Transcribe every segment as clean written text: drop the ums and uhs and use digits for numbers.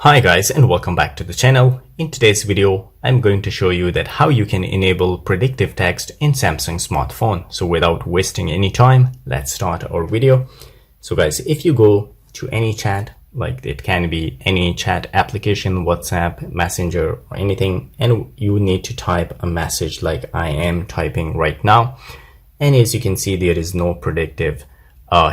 Hi guys, and welcome back to the channel. In today's video, I'm going to show you that how you can enable predictive text in Samsung smartphone. So without wasting any time, let's start our video. So guys, if you go to any chat, like it can be any chat application, WhatsApp, Messenger, or anything, and you need to type a message like I am typing right now. And as you can see, there is no predictive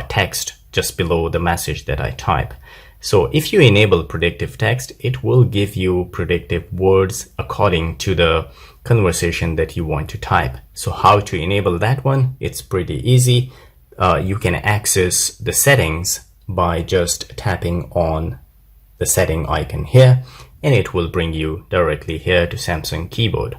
text just below the message that I type. So if you enable predictive text, it will give you predictive words according to the conversation that you want to type. So how to enable that one? It's pretty easy. You can access the settings by just tapping on the setting icon here, and it will bring you directly here to Samsung keyboard.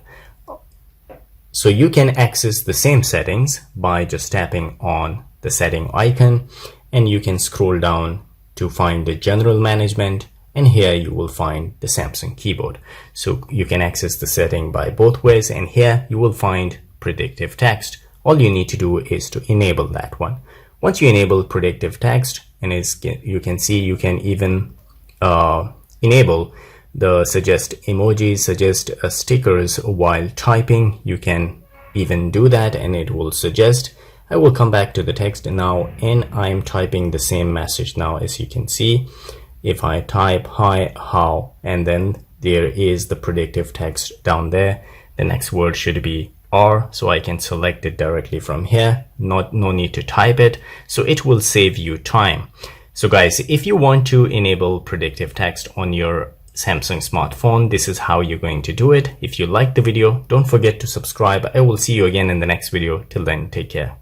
So you can access the same settings by just tapping on the setting icon, and you can scroll down to find the general management, and here you will find the Samsung keyboard. So you can access the setting by both ways, and here you will find predictive text. All you need to do is to enable that one. Once you enable predictive text, and as you can see, you can even enable the suggest emojis, suggest stickers while typing. You can even do that and it will suggest. I will come back to the text now, and I'm typing the same message now. As you can see, if I type hi, how, and then there is the predictive text down there, the next word should be R, so I can select it directly from here. No need to type it, so it will save you time. So guys, if you want to enable predictive text on your Samsung smartphone, this is how you're going to do it. If you like the video, don't forget to subscribe. I will see you again in the next video. Till then, take care.